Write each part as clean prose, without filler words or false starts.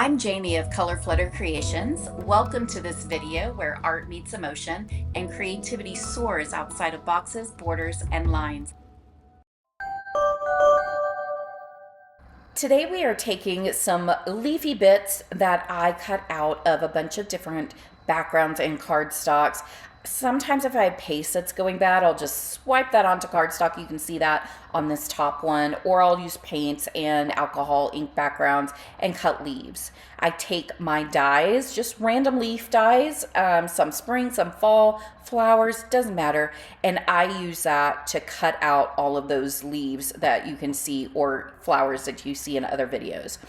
I'm Jamie of Color Flutter Creations. Welcome to this video where art meets emotion and creativity soars outside of boxes, borders, and lines. Today we are taking some leafy bits that I cut out of a bunch of different backgrounds and cardstocks. Sometimes if I have paste that's going bad, I'll just swipe that onto cardstock. You can see that on this top one, or I'll use paints and alcohol ink backgrounds and cut leaves. I take my dies, just random leaf dies, some spring, some fall, flowers, doesn't matter, and I use that to cut out all of those leaves that you can see or flowers that you see in other videos.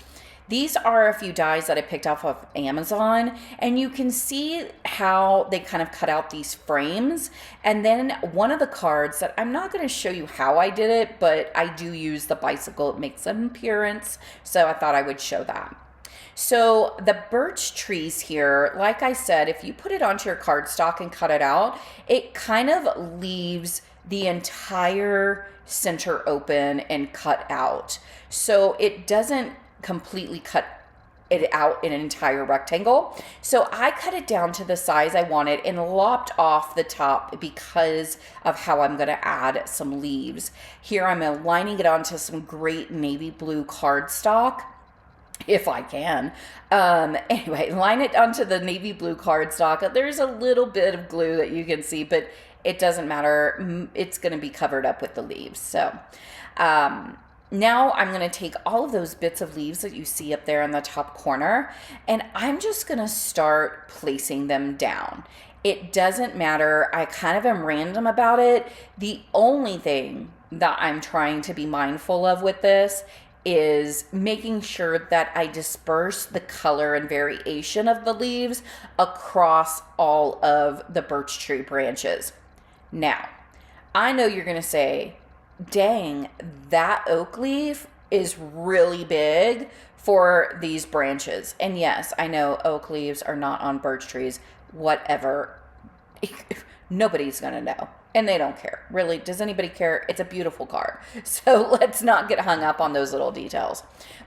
These are a few dies that I picked off of Amazon, and you can see how they kind of cut out these frames. And then one of the cards that I'm not going to show you how I did it, but I do use the bicycle. It makes an appearance, so I thought I would show that. So the birch trees here, like I said, if you put it onto your cardstock and cut it out, it kind of leaves the entire center open and cut out. So it doesn't completely cut it out in an entire rectangle. So I cut it down to the size I wanted and lopped off the top because of how I'm going to add some leaves. Here I'm aligning it onto some great navy blue cardstock, if I can. Anyway, line it onto the navy blue cardstock. There's a little bit of glue that you can see, but it doesn't matter. It's going to be covered up with the leaves. So, now I'm going to take all of those bits of leaves that you see up there in the top corner, and I'm just going to start placing them down. It doesn't matter. I kind of am random about it. The only thing that I'm trying to be mindful of with this is making sure that I disperse the color and variation of the leaves across all of the birch tree branches. Now, I know you're going to say, dang, that oak leaf is really big for these branches. And yes, I know oak leaves are not on birch trees, whatever. Nobody's gonna know, and they don't care. Really, does anybody care? It's a beautiful card. So let's not get hung up on those little details.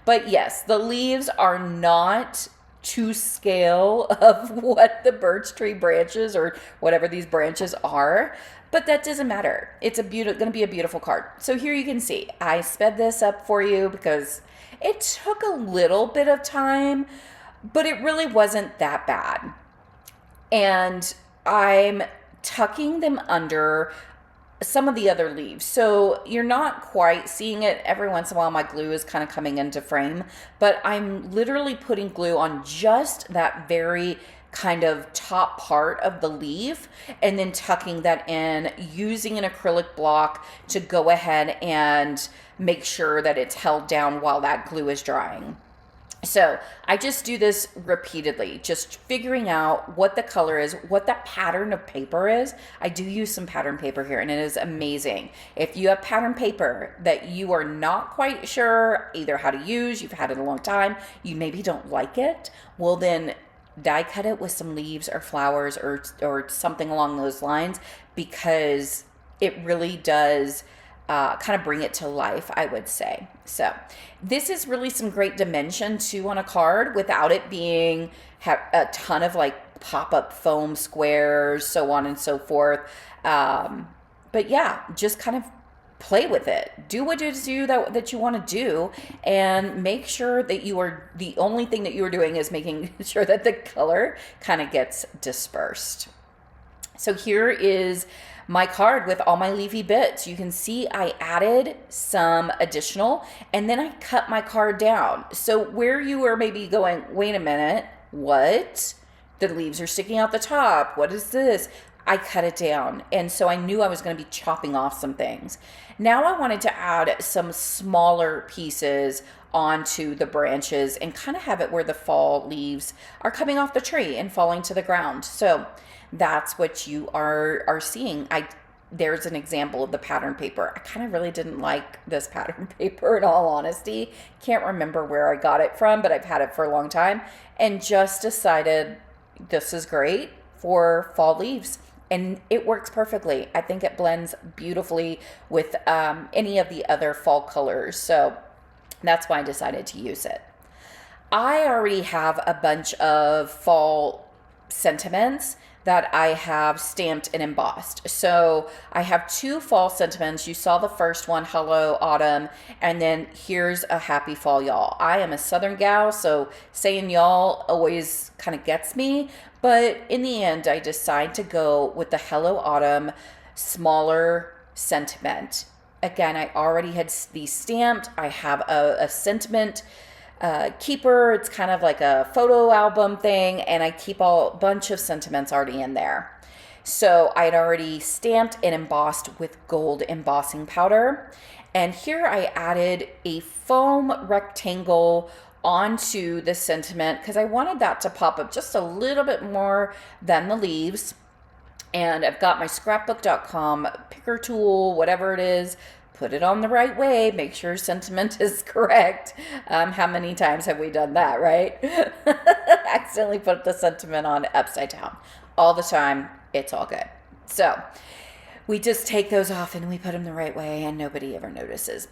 But yes, the leaves are not to scale of what the birch tree branches or whatever these branches are, but that doesn't matter. It's going to be a beautiful card. So here you can see I sped this up for you because it took a little bit of time, but it really wasn't that bad. And I'm tucking them under some of the other leaves. So you're not quite seeing it. Every once in a while my glue is kind of coming into frame, but I'm literally putting glue on just that very kind of top part of the leaf and then tucking that in, using an acrylic block to go ahead and make sure that it's held down while that glue is drying. So I just do this repeatedly, just figuring out what the color is, what that pattern of paper is. I do use some pattern paper here, and it is amazing. If you have pattern paper that you are not quite sure either how to use, you've had it a long time, you maybe don't like it, well then die cut it with some leaves or flowers or something along those lines, because it really does kind of bring it to life, I would say. So this is really some great dimension too on a card without it being a ton of like pop-up foam squares, so on and so forth. But yeah, just kind of play with it. Do what it is that you want to do, and make sure that the only thing that you are doing is making sure that the color kind of gets dispersed. So here is my card with all my leafy bits. You can see I added some additional, and then I cut my card down. So where you are maybe going, wait a minute, what? The leaves are sticking out the top. What is this? I cut it down. And so I knew I was going to be chopping off some things. Now I wanted to add some smaller pieces onto the branches and kind of have it where the fall leaves are coming off the tree and falling to the ground. So that's what you are seeing. There's an example of the pattern paper. I kind of really didn't like this pattern paper, in all honesty. Can't remember where I got it from, but I've had it for a long time and just decided this is great for fall leaves. And it works perfectly. I think it blends beautifully with any of the other fall colors. So that's why I decided to use it. I already have a bunch of fall sentiments that I have stamped and embossed. So I have 2 fall sentiments. You saw the first one, Hello Autumn, and then here's a Happy Fall, y'all. I am a Southern gal, so saying y'all always kind of gets me. But in the end, I decide to go with the Hello Autumn smaller sentiment. Again, I already had these stamped. I have a sentiment keeper. It's kind of like a photo album thing, and I keep a bunch of sentiments already in there. So I'd already stamped and embossed with gold embossing powder. And here I added a foam rectangle onto the sentiment because I wanted that to pop up just a little bit more than the leaves. And I've got my scrapbook.com picker tool, whatever it is, put it on the right way, make sure sentiment is correct. How many times have we done that, right? Accidentally put the sentiment on upside down. All the time, it's all good. So we just take those off and we put them the right way and nobody ever notices.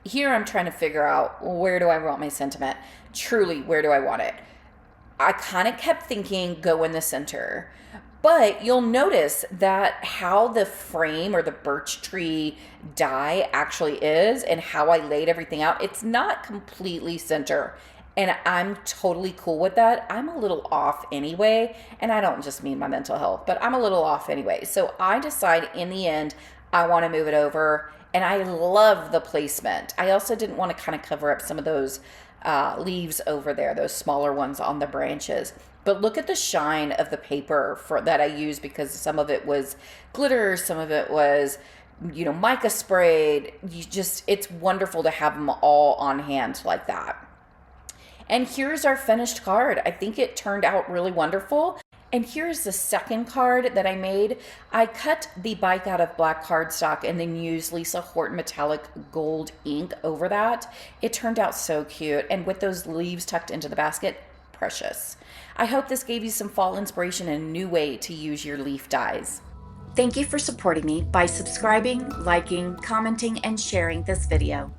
Here I'm trying to figure out, where do I want my sentiment? Truly, where do I want it? I kind of kept thinking go in the center. But you'll notice that how the frame or the birch tree die actually is and how I laid everything out, it's not completely center. And I'm totally cool with that. I'm a little off anyway, and I don't just mean my mental health, but I'm a little off anyway. So I decide in the end, I want to move it over, and I love the placement. I also didn't want to kind of cover up some of those leaves over there, those smaller ones on the branches. But look at the shine of the paper that I used, because some of it was glitter, some of it was, mica sprayed. It's wonderful to have them all on hand like that. And here's our finished card. I think it turned out really wonderful. And here's the second card that I made. I cut the bike out of black cardstock and then used Lisa Horton metallic gold ink over that. It turned out so cute. And with those leaves tucked into the basket, precious. I hope this gave you some fall inspiration and a new way to use your leaf dies. Thank you for supporting me by subscribing, liking, commenting, and sharing this video.